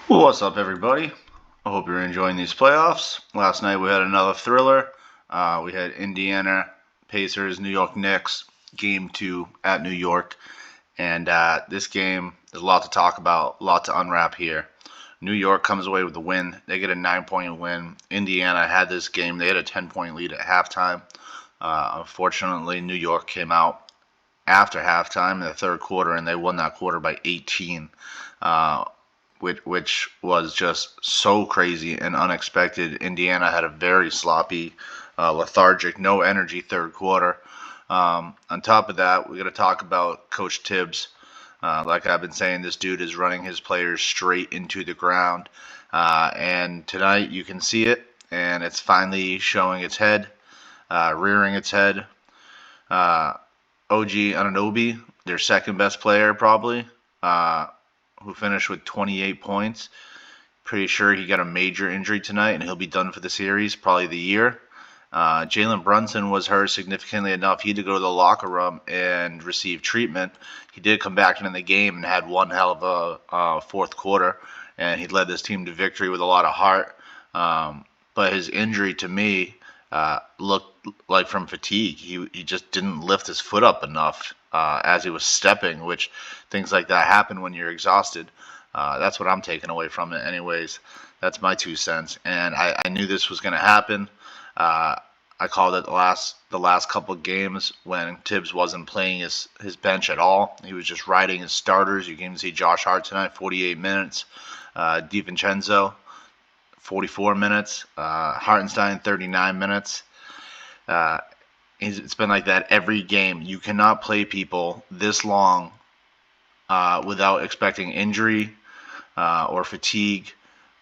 Well, what's up, everybody? I hope you're enjoying these playoffs. Last night we had another thriller. We had Indiana Pacers, New York Knicks, game two at New York. And this game, there's a lot to talk about, a lot to unwrap here. New York comes away with the win. They get a 9-point win. Indiana had this game. They had a 10-point lead at halftime. Unfortunately, New York came out after halftime in the third quarter, and they won that quarter by 18. Which was just so crazy and unexpected. Indiana had a very sloppy, lethargic, no energy third quarter. On top of that, we're going to talk about Coach Tibs. Like I've been saying, this dude is running his players straight into the ground. And tonight you can see it, and it's finally showing its head, rearing its head. OG Anunoby, their second best player probably, who finished with 28 points. Pretty sure he got a major injury tonight, and he'll be done for the series, probably the year. Jalen Brunson was hurt significantly enough. He had to go to the locker room and receive treatment. He did come back into the game and had one hell of a fourth quarter, and he led this team to victory with a lot of heart. But his injury, to me, looked like from fatigue. He just didn't lift his foot up enough as he was stepping, which things like that happen when you're exhausted. That's what I'm taking away from it anyways. That's my 2 cents. And I knew this was going to happen. I called it the last couple of games when Tibbs wasn't playing his bench at all. He was just riding his starters. You can see Josh Hart tonight, 48 minutes. DiVincenzo, 44 minutes. Hartenstein, 39 minutes. It's been like that every game. You cannot play people this long without expecting injury or fatigue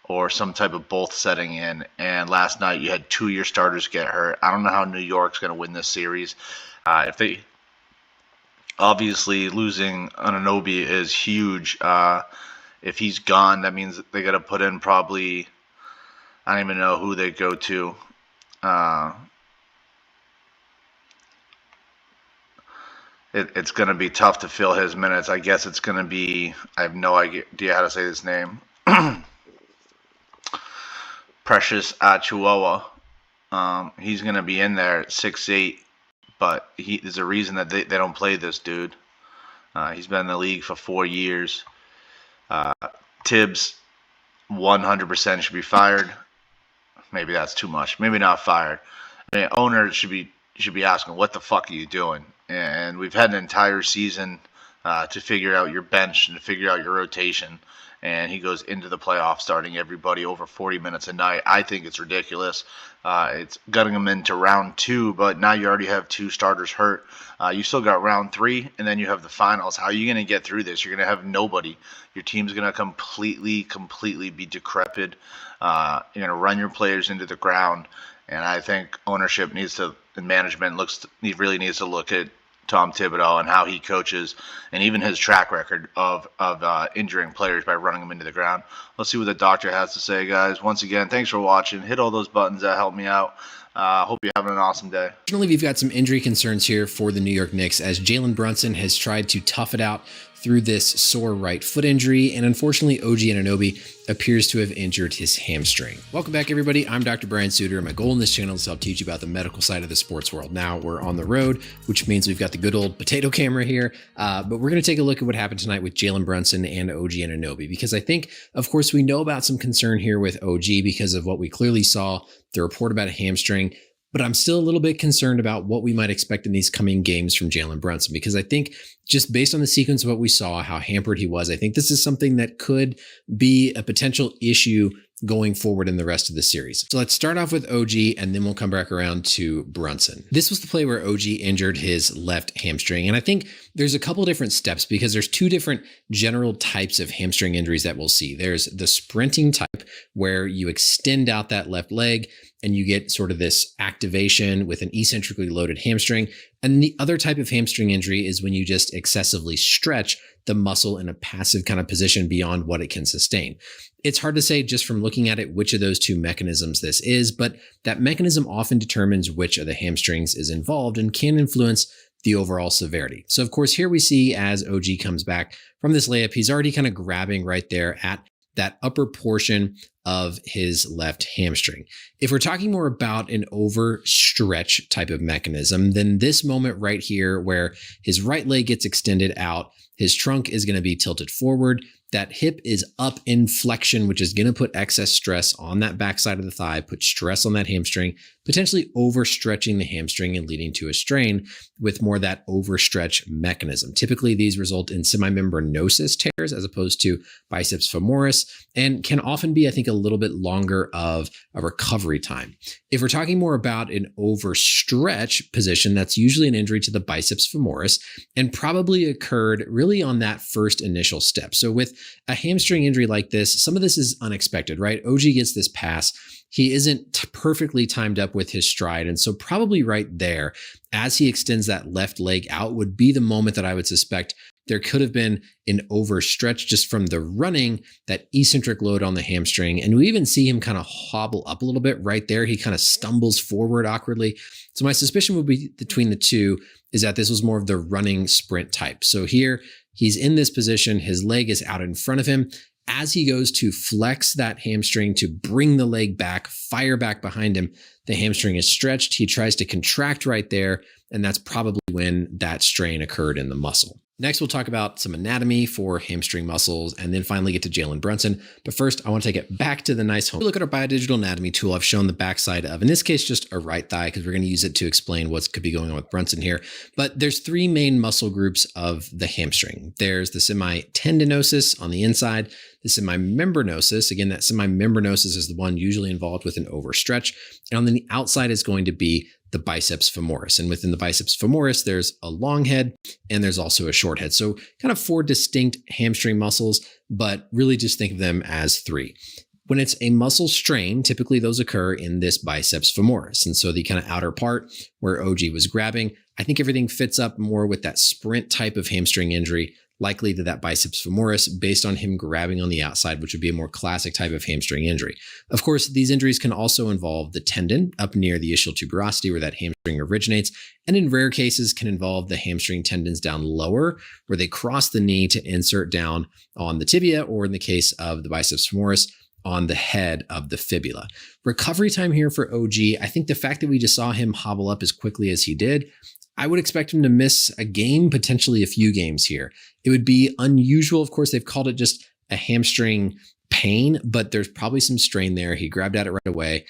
or some type of both setting in. And last night you had 2 of your starters get hurt. I don't know how New York's going to win this series. If they obviously losing Anunoby is huge. If he's gone, that means they got to put in probably, I don't even know who they go to. It's going to be tough to fill his minutes. I guess it's going to be, I have no idea how to say this name. Precious Achiuwa. He's going to be in there at 6'8", but there's a reason that they don't play this dude. He's been in the league for 4 years. Tibbs, 100% should be fired. Maybe that's too much. Maybe not fired. I mean, owner should be asking, what the fuck are you doing? And we've had an entire season to figure out your bench and to figure out your rotation. And he goes into the playoffs starting everybody over 40 minutes a night. I think it's ridiculous. It's gutting them into round 2, but now you already have 2 starters hurt. You still got round 3, and then you have the finals. How are you going to get through this? You're going to have nobody. Your team's going to completely be decrepit. You're going to run your players into the ground. And I think ownership and management really needs to look at Tom Thibodeau and how he coaches, and even his track record of injuring players by running them into the ground. Let's see what the doctor has to say, guys. Once again, thanks for watching. Hit all those buttons that help me out. Hope you're having an awesome day. Fortunately, we've got some injury concerns here for the New York Knicks as Jalen Brunson has tried to tough it out through this sore right foot injury, and unfortunately OG Anunoby appears to have injured his hamstring. Welcome back, everybody. I'm Dr. Brian Suter, and my goal in this channel is to help teach you about the medical side of the sports world. Now we're on the road, which means we've got the good old potato camera here, but we're going to take a look at what happened tonight with Jalen Brunson and OG Anunoby, because I think, of course, we know about some concern here with OG because of what we clearly saw, the report about a hamstring. But I'm still a little bit concerned about what we might expect in these coming games from Jalen Brunson, because I think just based on the sequence of what we saw, how hampered he was, I think this is something that could be a potential issue going forward in the rest of the series. So let's start off with OG, and then we'll come back around to Brunson. This was the play where OG injured his left hamstring. And I think there's a couple different steps because there's 2 different general types of hamstring injuries that we'll see. There's the sprinting type where you extend out that left leg and you get sort of this activation with an eccentrically loaded hamstring. And the other type of hamstring injury is when you just excessively stretch the muscle in a passive kind of position beyond what it can sustain. It's hard to say just from looking at it which of those 2 mechanisms this is, but that mechanism often determines which of the hamstrings is involved and can influence the overall severity. So of course, here we see as OG comes back from this layup, he's already kind of grabbing right there at that upper portion of his left hamstring. If we're talking more about an overstretch type of mechanism, then this moment right here where his right leg gets extended out, his trunk is going to be tilted forward. That hip is up in flexion, which is going to put excess stress on that backside of the thigh, put stress on that hamstring, potentially overstretching the hamstring and leading to a strain with more of that overstretch mechanism. Typically, these result in semimembranosus tears as opposed to biceps femoris, and can often be, I think, a little bit longer of a recovery time. If we're talking more about an overstretch position, that's usually an injury to the biceps femoris and probably occurred really on that first initial step. So with a hamstring injury like this, some of this is unexpected, right? OG gets this pass. He isn't perfectly timed up with his stride. And so probably right there, as he extends that left leg out, would be the moment that I would suspect there could have been an overstretch just from the running, that eccentric load on the hamstring. And we even see him kind of hobble up a little bit right there. He kind of stumbles forward awkwardly. So my suspicion would be between the two is that this was more of the running sprint type. So here he's in this position, his leg is out in front of him. As he goes to flex that hamstring to bring the leg back, fire back behind him, the hamstring is stretched. He tries to contract right there, and that's probably when that strain occurred in the muscle. Next, we'll talk about some anatomy for hamstring muscles and then finally get to Jalen Brunson. But first, I want to take it back to the nice home. Look at our biodigital anatomy tool. I've shown the backside of, in this case, just a right thigh because we're going to use it to explain what could be going on with Brunson here. But there's three main muscle groups of the hamstring. There's the semitendinosus on the inside, the semimembranosus. Again, that semimembranosus is the one usually involved with an overstretch. And on the outside is going to be the biceps femoris. And within the biceps femoris, there's a long head and there's also a short head. So kind of four distinct hamstring muscles, but really just think of them as three. When it's a muscle strain, typically those occur in this biceps femoris. And so the kind of outer part where OG was grabbing, I think everything fits up more with that sprint type of hamstring injury, likely to that biceps femoris based on him grabbing on the outside, which would be a more classic type of hamstring injury. Of course, these injuries can also involve the tendon up near the ischial tuberosity where that hamstring originates, and in rare cases can involve the hamstring tendons down lower where they cross the knee to insert down on the tibia, or in the case of the biceps femoris, on the head of the fibula. Recovery time here for OG, I think the fact that we just saw him hobble up as quickly as he did, I would expect him to miss a game, potentially a few games here. It would be unusual. Of course, they've called it just a hamstring pain, but there's probably some strain there. He grabbed at it right away.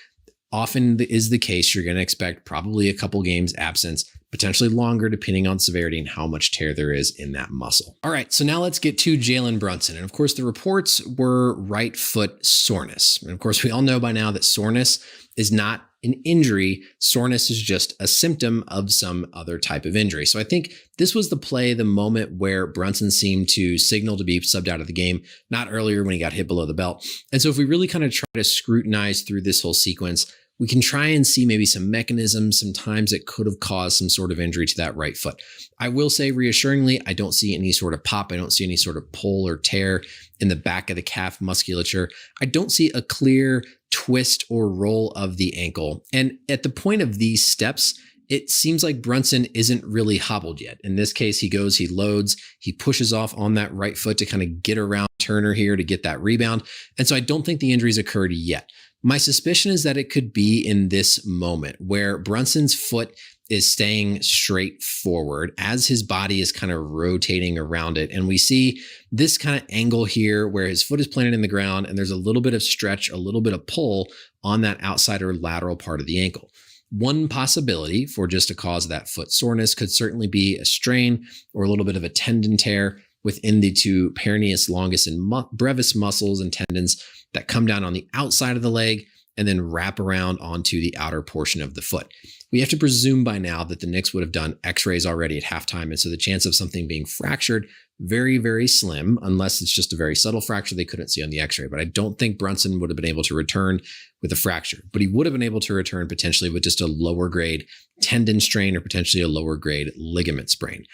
Often is the case. You're going to expect probably a couple games absence, potentially longer depending on severity and how much tear there is in that muscle. All right, so now let's get to Jalen Brunson. And of course, the reports were right foot soreness. And of course, we all know by now that soreness is not an injury. Soreness is just a symptom of some other type of injury. So I think this was the play, the moment where Brunson seemed to signal to be subbed out of the game, not earlier when he got hit below the belt. And so if we really kind of try to scrutinize through this whole sequence, we can try and see maybe some mechanisms, sometimes it could have caused some sort of injury to that right foot. I will say reassuringly, I don't see any sort of pop. I don't see any sort of pull or tear in the back of the calf musculature. I don't see a clear twist or roll of the ankle. And at the point of these steps, it seems like Brunson isn't really hobbled yet. In this case, he goes, he loads, he pushes off on that right foot to kind of get around Turner here to get that rebound. And so I don't think the injury's occurred yet. My suspicion is that it could be in this moment where Brunson's foot is staying straight forward as his body is kind of rotating around it. And we see this kind of angle here where his foot is planted in the ground and there's a little bit of stretch, a little bit of pull on that outside or lateral part of the ankle. One possibility for just a cause of that foot soreness could certainly be a strain or a little bit of a tendon tear within the two peroneus longus and brevis muscles and tendons that come down on the outside of the leg and then wrap around onto the outer portion of the foot. We have to presume by now that the Knicks would have done x-rays already at halftime. And so the chance of something being fractured, very, very slim, unless it's just a very subtle fracture they couldn't see on the x-ray. But I don't think Brunson would have been able to return with a fracture, but he would have been able to return potentially with just a lower grade tendon strain or potentially a lower grade ligament sprain.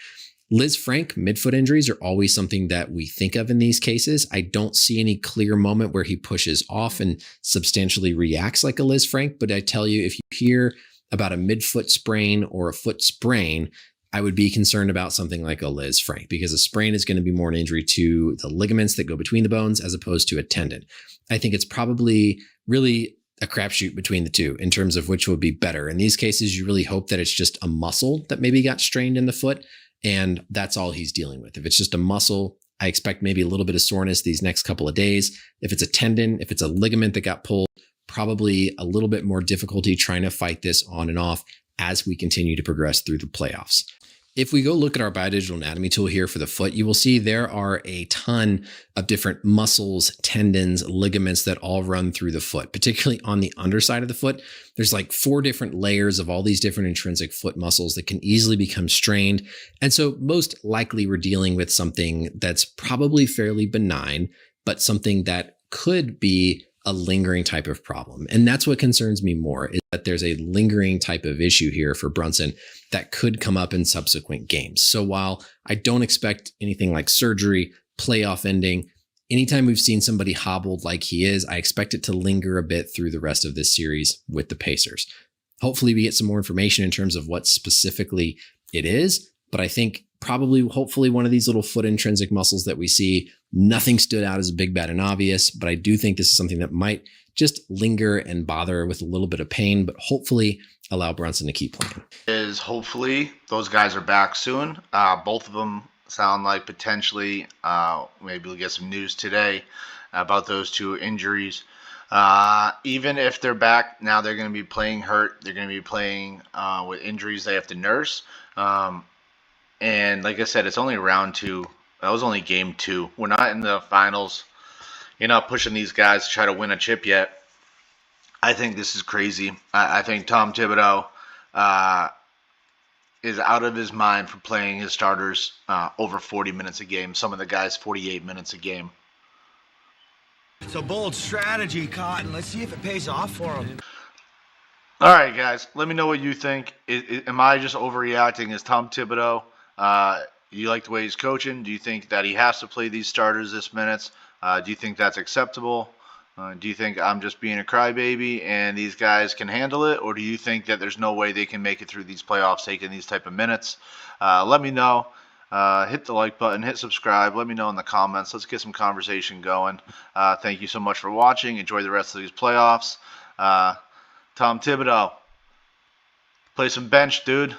Liz Frank midfoot injuries are always something that we think of in these cases. I don't see any clear moment where he pushes off and substantially reacts like a Liz Frank, but I tell you, if you hear about a midfoot sprain or a foot sprain, I would be concerned about something like a Liz Frank, because a sprain is going to be more an injury to the ligaments that go between the bones as opposed to a tendon. I think it's probably really a crapshoot between the two in terms of which would be better. In these cases, you really hope that it's just a muscle that maybe got strained in the foot, and that's all he's dealing with. If it's just a muscle, I expect maybe a little bit of soreness these next couple of days. If it's a tendon, if it's a ligament that got pulled, probably a little bit more difficulty trying to fight this on and off as we continue to progress through the playoffs. If we go look at our biodigital anatomy tool here for the foot, you will see there are a ton of different muscles, tendons, ligaments that all run through the foot, particularly on the underside of the foot. There's like 4 different layers of all these different intrinsic foot muscles that can easily become strained. And so most likely we're dealing with something that's probably fairly benign, but something that could be a lingering type of problem. And that's what concerns me more, is that there's a lingering type of issue here for Brunson that could come up in subsequent games. So while I don't expect anything like surgery, playoff ending, anytime we've seen somebody hobbled like he is, I expect it to linger a bit through the rest of this series with the Pacers. Hopefully we get some more information in terms of what specifically it is, but I think hopefully one of these little foot intrinsic muscles that we see, nothing stood out as big, bad, and obvious, but I do think this is something that might just linger and bother with a little bit of pain, but hopefully allow Brunson to keep playing. Hopefully those guys are back soon. Both of them sound like potentially maybe we'll get some news today about those 2 injuries. Even if they're back, now they're going to be playing hurt. They're going to be playing with injuries they have to nurse. And like I said, it's only round 2. That was only game 2. We're not in the finals. You're not pushing these guys to try to win a chip yet. I think this is crazy. I think Tom Thibodeau is out of his mind for playing his starters over 40 minutes a game. Some of the guys 48 minutes a game. It's a bold strategy, Cotton. Let's see if it pays off for him. All right, guys. Let me know what you think. Am I just overreacting as Tom Thibodeau? You like the way he's coaching? Do you think that he has to play these starters this minutes? Do you think that's acceptable? Do you think I'm just being a crybaby and these guys can handle it? Or do you think that there's no way they can make it through these playoffs taking these type of minutes? Let me know. Hit the like button, hit subscribe. Let me know in the comments. Let's get some conversation going. Thank you so much for watching. Enjoy the rest of these playoffs. Tom Thibodeau, play some bench, dude.